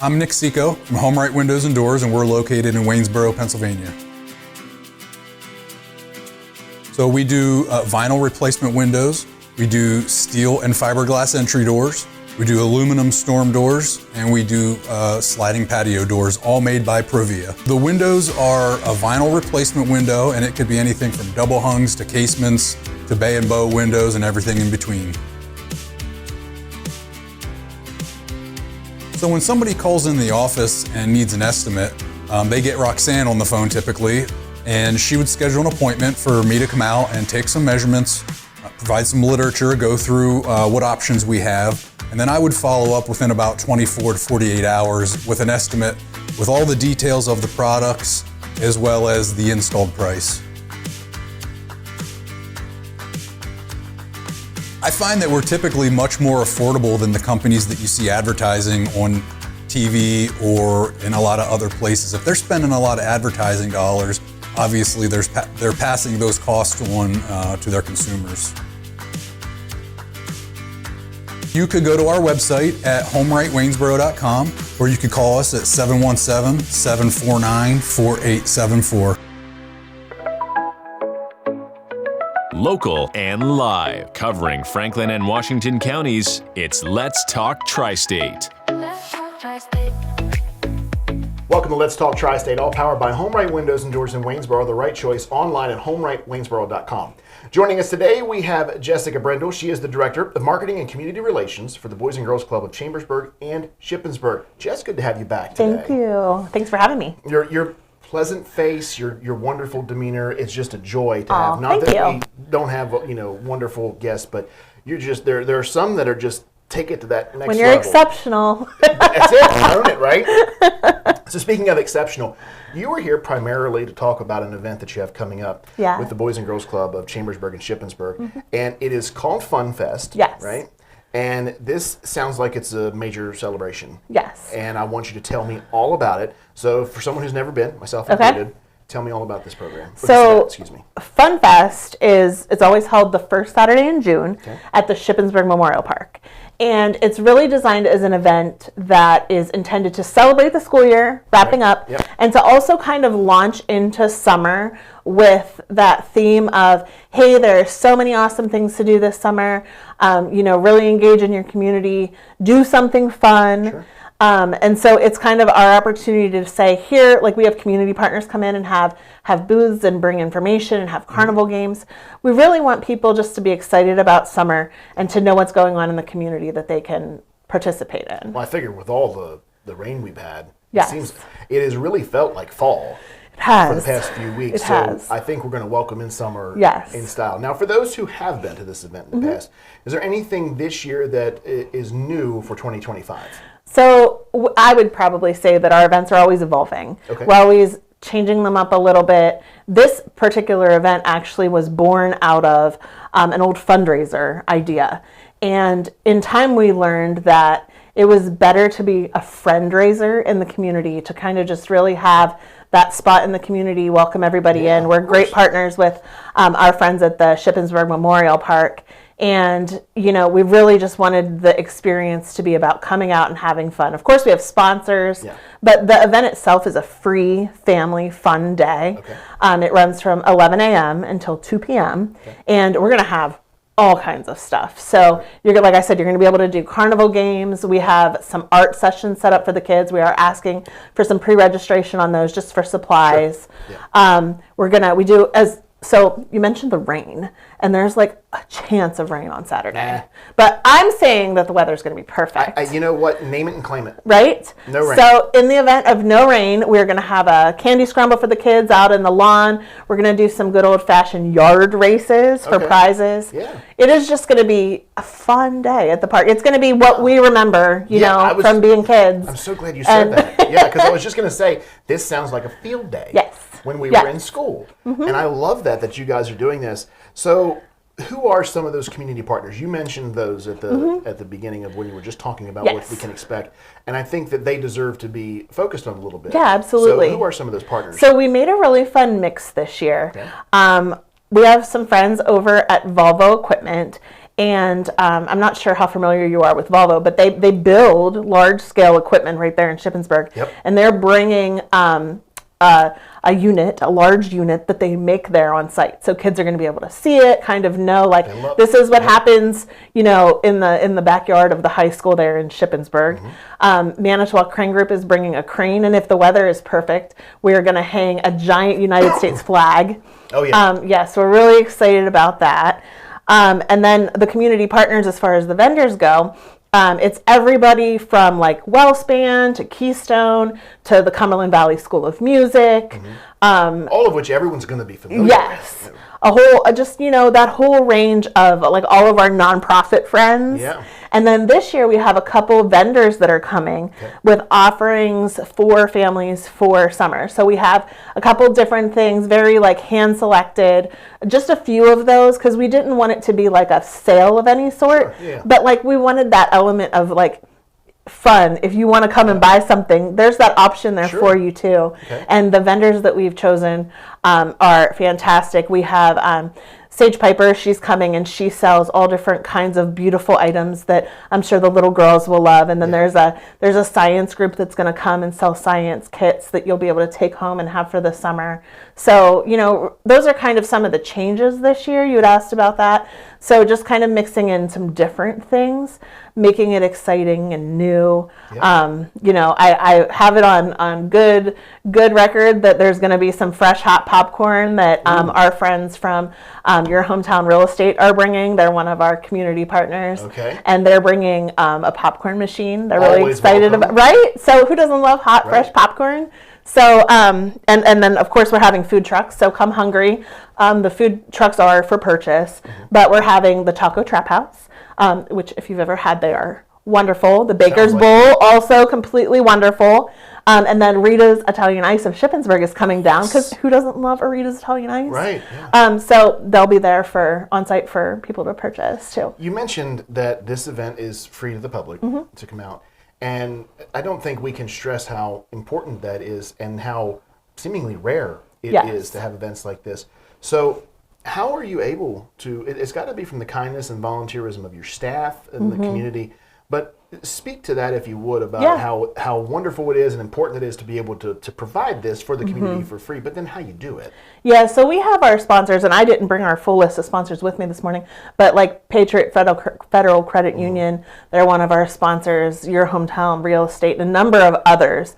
I'm Nick Seco from Home Right Windows and Doors, and we're located in Waynesboro, Pennsylvania. So we do vinyl replacement windows, we do steel and fiberglass entry doors, we do aluminum storm doors, and we do sliding patio doors, all made by Provia. The windows are a vinyl replacement window, and it could be anything from double hungs to casements to bay and bow windows and everything in between. So when somebody calls in the office and needs an estimate, they get Roxanne on the phone typically, and she would schedule an appointment for me to come out and take some measurements, provide some literature, go through what options we have, and then I would follow up within about 24 to 48 hours with an estimate with all the details of the products as well as the installed price. I find that we're typically much more affordable than the companies that you see advertising on TV or in a lot of other places. If they're spending a lot of advertising dollars, obviously they're passing those costs on to their consumers. You could go to our website at homerightwaynesboro.com, or you could call us at 717-749-4874. Local and live, covering Franklin and Washington counties, it's Let's Talk TriState. Welcome to Let's Talk TriState, all powered by Home Right Windows and Doors in Waynesboro, the right choice online at homerightwaynesboro.com. Joining us today, we have Jessica Brindle. She is the Director of Marketing and Community Relations for the Boys and Girls Club of Chambersburg and Shippensburg. Jess, good to have you back today. Thank you. Thanks for having me. Your pleasant face, your wonderful demeanor, it's just a joy to have. Not that we don't have, wonderful guests, but you're just, there are some that are just, take it to that next level. When you're exceptional. That's it, own it, right? So speaking of exceptional, you are here primarily to talk about an event that you have coming up with the Boys and Girls Club of Chambersburg and Shippensburg, and it is called Fun Fest, right? And this sounds like it's a major celebration. Yes. And I want you to tell me all about it. So for someone who's never been, myself included, tell me all about this program. So, Fun Fest it's always held the first Saturday in June at the Shippensburg Memorial Park. And it's really designed as an event that is intended to celebrate the school year, wrapping up, and to also kind of launch into summer with that theme of, hey, there are so many awesome things to do this summer, really engage in your community, do something fun. And so it's kind of our opportunity to say here, like we have community partners come in and have booths and bring information and have carnival games. We really want people just to be excited about summer and to know what's going on in the community that they can participate in. Well, I figure with all the rain we've had, it has really felt like fall. It has. For the past few weeks. I think we're going to welcome in summer in style. Now, for those who have been to this event in the past, is there anything this year that is new for 2025? So I would probably say that our events are always evolving. We're always changing them up a little bit. This particular event actually was born out of an old fundraiser idea. And in time we learned that it was better to be a friend-raiser in the community, to kind of just really have that spot in the community, welcome everybody in. We're great partners with our friends at the Shippensburg Memorial Park. And, we really just wanted the experience to be about coming out and having fun. Of course, we have sponsors, but the event itself is a free family fun day. It runs from 11 a.m. until 2 p.m. And we're going to have all kinds of stuff. So like I said, you're going to be able to do carnival games. We have some art sessions set up for the kids. We are asking for some pre-registration on those just for supplies. So you mentioned the rain, and there's like a chance of rain on Saturday. But I'm saying that the weather's going to be perfect. You know what? Name it and claim it. Right? No rain. So in the event of no rain, we're going to have a candy scramble for the kids out in the lawn. We're going to do some good old-fashioned yard races for prizes. It is just going to be a fun day at the park. It's going to be what we remember, from being kids. I'm so glad you said that. Because I was just going to say, this sounds like a field day. When we were in school. And I love that you guys are doing this. So who are some of those community partners? You mentioned those at the beginning of when you were just talking about what we can expect. And I think that they deserve to be focused on a little bit. Yeah, absolutely. So who are some of those partners? So we made a really fun mix this year. We have some friends over at Volvo Equipment, And I'm not sure how familiar you are with Volvo, but they build large-scale equipment right there in Shippensburg. Yep. And they're bringing a large unit that they make there on site. So kids are going to be able to see it, kind of know, like, this is what happens, in the backyard of the high school there in Shippensburg. Manitowoc Crane Group is bringing a crane, and if the weather is perfect, we're going to hang a giant United States flag. Oh, yeah. So we're really excited about that. And then the community partners, as far as the vendors go, it's everybody from like Wellspan to Keystone to the Cumberland Valley School of Music. All of which everyone's going to be familiar yes. with. A whole, that whole range of like all of our nonprofit friends. Yeah. And then this year we have a couple vendors that are coming with offerings for families for summer. So we have a couple different things, very like hand selected, just a few of those because we didn't want it to be like a sale of any sort. Sure, yeah. But like we wanted that element of like fun. If you want to come and buy something, there's that option there for you too. Okay. And the vendors that we've chosen are fantastic. We have Sage Piper, she's coming and she sells all different kinds of beautiful items that I'm sure the little girls will love. And then there's a science group that's going to come and sell science kits that you'll be able to take home and have for the summer. So, those are kind of some of the changes this year. You had asked about that. So just kind of mixing in some different things, making it exciting and new. Yeah. I have it on good record that there's going to be some fresh hot popcorn that our friends from Your Hometown Real Estate are bringing. They're one of our community partners. Okay. And they're bringing a popcorn machine. They're really Always excited welcome. about, right? So who doesn't love hot, fresh popcorn? So, and then of course we're having food trucks, so come hungry. The food trucks are for purchase, but we're having the Taco Trap House, which if you've ever had, they are wonderful. The Baker's Bowl, also completely wonderful. And then Rita's Italian Ice of Shippensburg is coming down, because who doesn't love a Rita's Italian Ice? Right. Yeah. So they'll be there on site for people to purchase too. You mentioned that this event is free to the public to come out. And I don't think we can stress how important that is and how seemingly rare it is to have events like this. So how are you able to, it's got to be from the kindness and volunteerism of your staff and the community, but speak to that if you would about how wonderful it is and important it is to be able to provide this for the community for free, but then how you do it. Yeah, so we have our sponsors, and I didn't bring our full list of sponsors with me this morning, but like Patriot Federal Credit Union, they're one of our sponsors, Your Hometown Real Estate, and a number of others.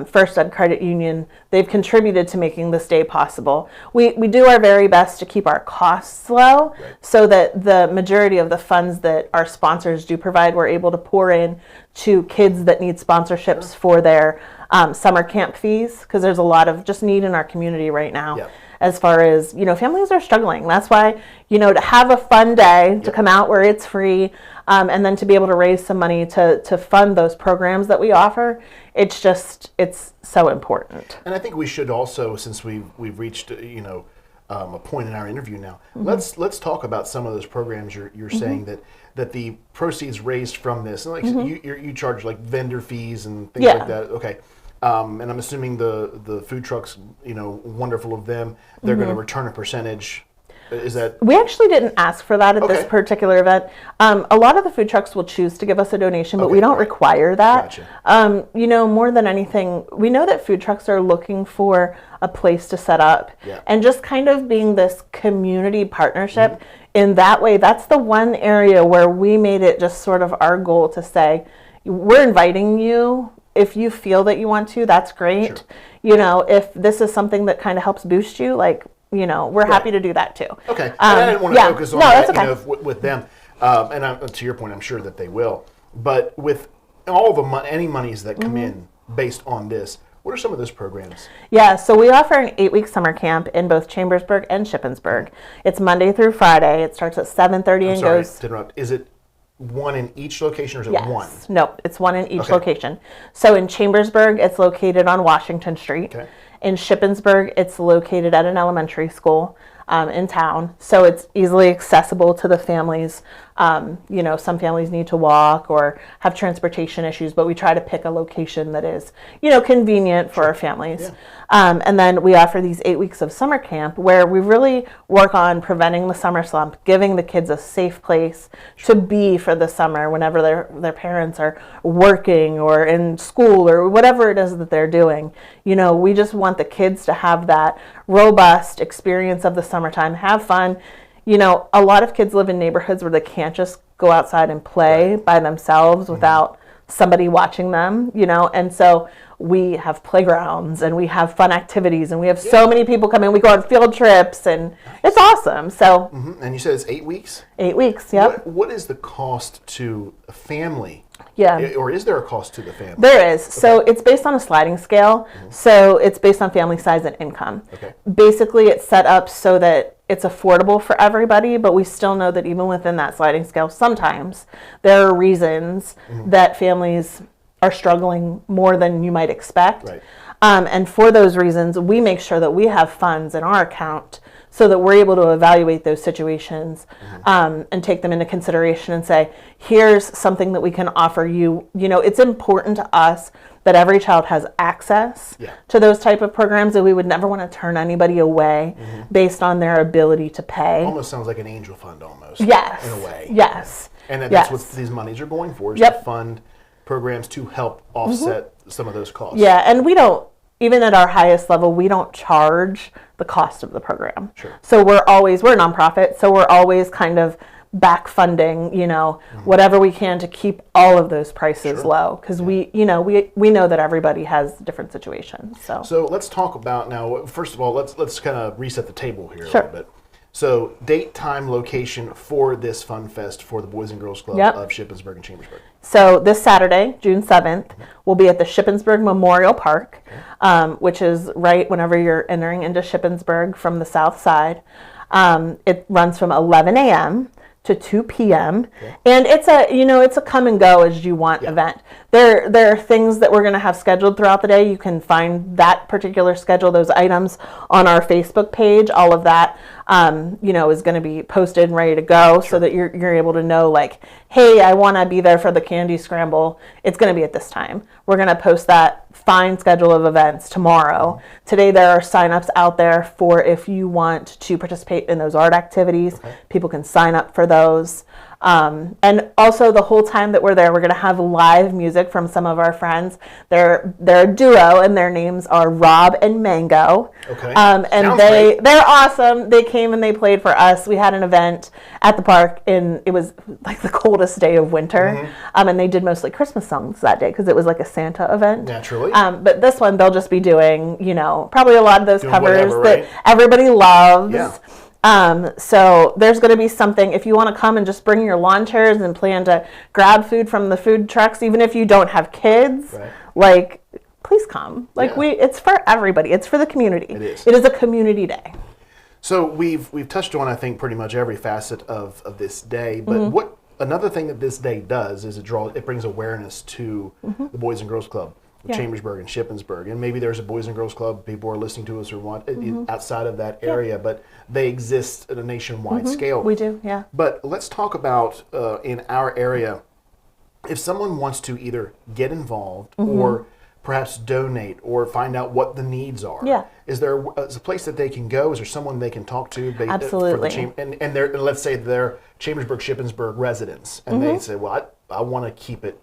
First Ed Credit Union, they've contributed to making this day possible. We do our very best to keep our costs low so that the majority of the funds that our sponsors do provide, we're able to pour in to kids that need sponsorships for their summer camp fees, because there's a lot of just need in our community right now. As far as, families are struggling. That's why, to have a fun day, to come out where it's free, and then to be able to raise some money to fund those programs that we offer, it's so important. And I think we should also, since we've reached, a point in our interview now, let's talk about some of those programs you're saying that the proceeds raised from this, and like you charge like vendor fees and things like that. Okay. And I'm assuming the food trucks, wonderful of them, they're going to return a percentage. Is that? We actually didn't ask for that at this particular event. A lot of the food trucks will choose to give us a donation, but we don't require that. Gotcha. More than anything, we know that food trucks are looking for a place to set up, and just kind of being this community partnership. In that way, that's the one area where we made it just sort of our goal to say, we're inviting you. If you feel that you want to, that's great. Sure. If this is something that kind of helps boost you, we're happy to do that too. Okay. And I didn't want to focus on that, with them. And to your point, I'm sure that they will. But with all the any monies that come in based on this, what are some of those programs? Yeah, so we offer an 8-week summer camp in both Chambersburg and Shippensburg. It's Monday through Friday. It starts at 7:30 and goes. To interrupt. Is it one in each location, or is it one? No, it's one in each location. So in Chambersburg, it's located on Washington Street. Okay. In Shippensburg, it's located at an elementary school in town. So it's easily accessible to the families Some families need to walk or have transportation issues, but we try to pick a location that is, convenient for our families. Yeah. And then we offer these 8 weeks of summer camp where we really work on preventing the summer slump, giving the kids a safe place to be for the summer whenever their parents are working or in school or whatever it is that they're doing. We just want the kids to have that robust experience of the summertime, have fun. A lot of kids live in neighborhoods where they can't just go outside and play by themselves without somebody watching them, and so we have playgrounds and we have fun activities and we have so many people come in. We go on field trips and it's awesome. So, And you said it's 8 weeks? 8 weeks, yep. What is the cost to a family? Yeah. Or is there a cost to the family? There is. Okay. So it's based on a sliding scale. So it's based on family size and income. Okay. Basically, it's set up so that it's affordable for everybody, but we still know that even within that sliding scale, sometimes there are reasons that families are struggling more than you might expect. Right. And for those reasons, we make sure that we have funds in our account so that we're able to evaluate those situations and take them into consideration and say, here's something that we can offer you. It's important to us that every child has access to those type of programs, and we would never want to turn anybody away based on their ability to pay. Almost sounds like an angel fund almost. Yes. In a way. Yes. And that's what these monies are going for, is to fund programs to help offset some of those costs. Yeah, and we don't, even at our highest level, we don't charge the cost of the program. Sure. So we're a nonprofit, so we're always kind of back funding, whatever we can to keep all of those prices low, because we know that everybody has different situations. So let's talk about now. First of all, let's kind of reset the table here a little bit. So date, time, location for this Fun Fest for the Boys and Girls Club of Shippensburg and Chambersburg. So this Saturday, June 7th, we'll be at the Shippensburg Memorial Park, which is right whenever you're entering into Shippensburg from the south side. It runs from 11 a.m. to 2 p.m. And it's a come and go as you want event. There are things that we're going to have scheduled throughout the day. You can find that particular schedule, those items on our Facebook page. All of that is going to be posted and ready to go so that you're able to know, like, hey, I want to be there for the candy scramble. It's going to be at this time. We're going to post that fine schedule of events tomorrow. Today there are signups out there for if you want to participate in those art activities. People can sign up for those. And also the whole time that we're there, we're going to have live music from some of our friends. They're a duo, and their names are Rob and Mango. Okay. And they're awesome. They came and they played for us. We had an event at the park, and it was like the coldest day of winter. And they did mostly Christmas songs that day because it was like a Santa event. Naturally. But this one, they'll just be doing, probably a lot of those covers that everybody loves. Yeah. So there's going to be something, if you want to come and just bring your lawn chairs and plan to grab food from the food trucks, even if you don't have kids, please come. It's for everybody. It's for the community. It is. It is a community day. So we've touched on, I think, pretty much every facet of this day, but another thing that this day does is it brings awareness to the Boys and Girls Club. Chambersburg and Shippensburg, and maybe there's a Boys and Girls Club people are listening to us or want outside of that area, but they exist at a nationwide scale. We do, yeah. But let's talk about in our area, if someone wants to either get involved or perhaps donate or find out what the needs are. Is there a place that they can go? Is there someone they can talk to? Absolutely. For the and let's say they're Chambersburg, Shippensburg residents, and they say, well, I want to keep it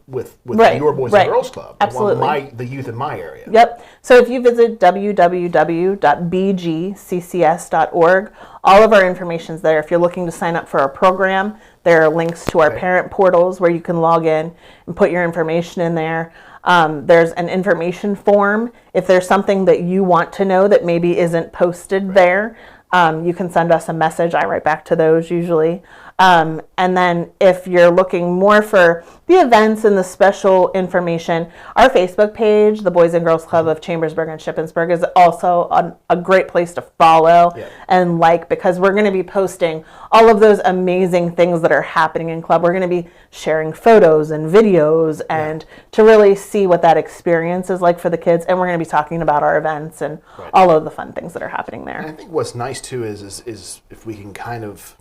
with your Boys and Girls Club. Absolutely. I want the youth in my area. Yep. So if you visit www.bgccs.org, all of our information is there. If you're looking to sign up for a program, there are links to our parent portals where you can log in and put your information in there. There's an information form. If there's something that you want to know that maybe isn't posted there, you can send us a message. I write back to those usually. And then if you're looking more for the events and the special information, our Facebook page, the Boys and Girls Club of Chambersburg and Shippensburg, is also a great place to follow and because we're going to be posting all of those amazing things that are happening in club. We're going to be sharing photos and videos and to really see what that experience is like for the kids. And we're going to be talking about our events and all of the fun things that are happening there. And I think what's nice too is if we can kind of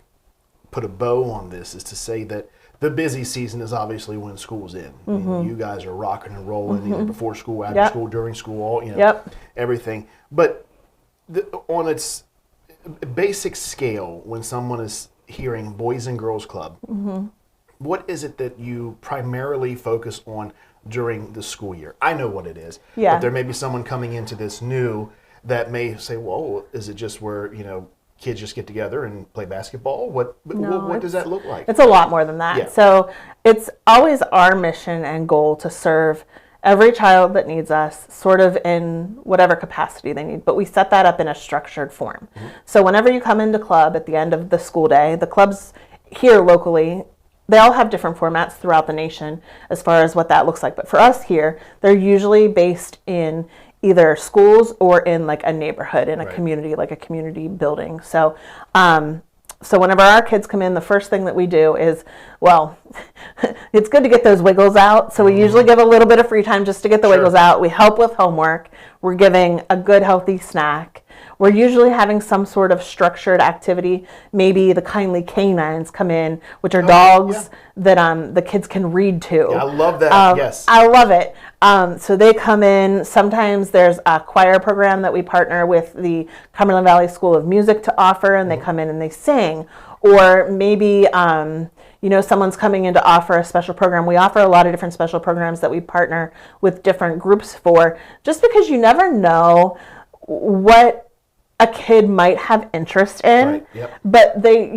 put a bow on this is to say that the busy season is obviously when school's in. I mean, you guys are rocking and rolling either before school, after school, during school, all everything. But on its basic scale, when someone is hearing Boys and Girls Club, what is it that you primarily focus on during the school year? I know what it is, but there may be someone coming into this new that may say, well, is it just where, kids just get together and play basketball? What does that look like? It's a lot more than that. Yeah. So it's always our mission and goal to serve every child that needs us, sort of in whatever capacity they need, but we set that up in a structured form. So whenever you come into club at the end of the school day, the clubs here locally, they all have different formats throughout the nation as far as what that looks like. But for us here, they're usually based in either schools or in like a neighborhood, in a community, like a community building. So, so whenever our kids come in, the first thing that we do is, well, it's good to get those wiggles out. So we usually give a little bit of free time just to get the wiggles out. We help with homework. We're giving a good, healthy snack. We're usually having some sort of structured activity. Maybe the kindly canines come in, which are dogs that the kids can read to. Yeah, I love that. Yes. I love it. So they come in. Sometimes there's a choir program that we partner with the Cumberland Valley School of Music to offer, and they come in and they sing. Or maybe, someone's coming in to offer a special program. We offer a lot of different special programs that we partner with different groups for, just because you never know what a kid might have interest in. Right. Yep. But they,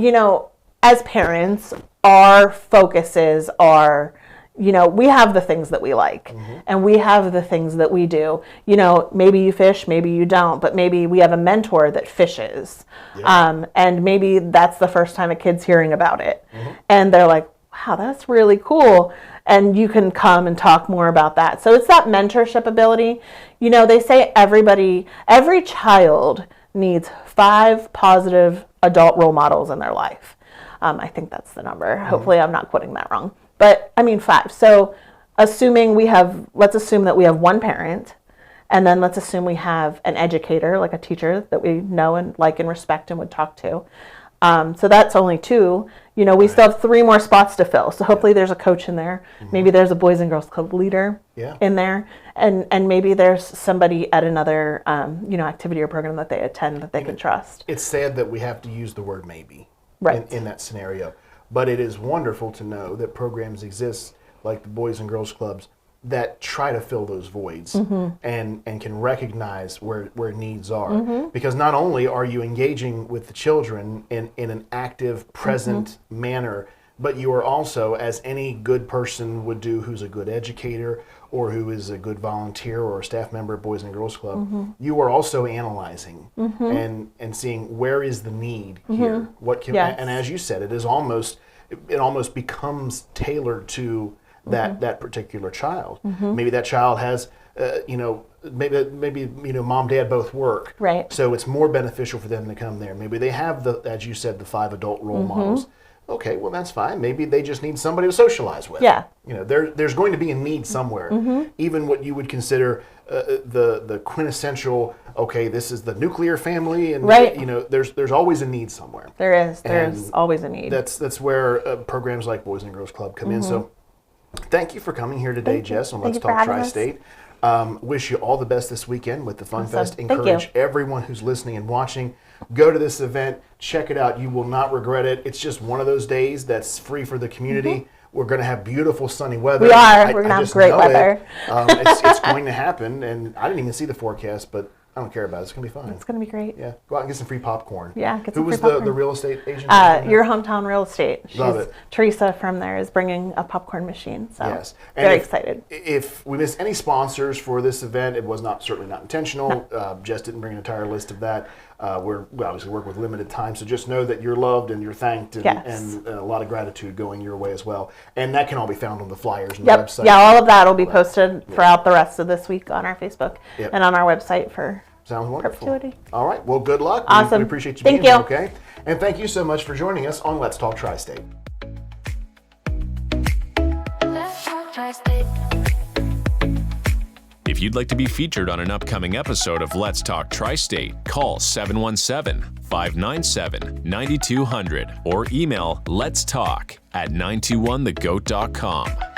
as parents, our focuses are, we have the things that we like, and we have the things that we do. Maybe you fish, maybe you don't, but maybe we have a mentor that fishes. And maybe that's the first time a kid's hearing about it. And they're like, wow, that's really cool. And you can come and talk more about that. So it's that mentorship ability. They say every child needs 5 positive adult role models in their life. I think that's the number. Hopefully I'm not quoting that wrong. But 5. So let's assume that we have one parent, and then let's assume we have an educator, like a teacher that we know and like and respect and would talk to. So that's only 2. We still have 3 more spots to fill. So hopefully there's a coach in there. Maybe there's a Boys and Girls Club leader in there. And maybe there's somebody at another activity or program that they attend that they can trust. It's sad that we have to use the word maybe in that scenario. But it is wonderful to know that programs exist like the Boys and Girls Clubs that try to fill those voids and can recognize where needs are. Because not only are you engaging with the children in an active, present manner, but you are also, as any good person would do who's a good educator or who is a good volunteer or a staff member at Boys and Girls Club, you are also analyzing and seeing where is the need here. What can and as you said, it almost becomes tailored to that particular child. Maybe that child has maybe mom, dad both work. Right. So it's more beneficial for them to come there. Maybe they have as you said, the 5 adult role models. Okay, well that's fine. Maybe they just need somebody to socialize with. Yeah. There's going to be a need somewhere. Even what you would consider the quintessential. Okay, this is the nuclear family, and there's always a need somewhere. There's always a need. That's where programs like Boys and Girls Club come in. So, thank you for coming here today, Jess, on Let's Talk Tri-State. Wish you all the best this weekend with the Fun Fest. Encourage everyone who's listening and watching, go to this event, check it out. You will not regret it. It's just one of those days that's free for the community. We're going to have beautiful sunny weather. We are. We're going to have great weather. It's going to happen, and I didn't even see the forecast, but I don't care about it. It's going to be fine. It's going to be great. Yeah. Go out and get some free popcorn. Yeah, get some free popcorn. Who was the real estate agent? Your Hometown Real Estate. Love it. Teresa from there is bringing a popcorn machine. So yes. Very excited. If we missed any sponsors for this event, it was certainly not intentional. No. Jess didn't bring an entire list of that. We obviously work with limited time, so just know that you're loved and you're thanked, and a lot of gratitude going your way as well. And that can all be found on the flyers and the website. Yeah, all of that will be posted throughout the rest of this week on our Facebook and on our website for Sounds wonderful. perpetuity. All right. Well, good luck. Awesome. We appreciate you being here. Okay. And thank you so much for joining us on Let's Talk Tri-State. If you'd like to be featured on an upcoming episode of Let's Talk Tri-State, call 717-597-9200 or email letstalk@921thegoat.com.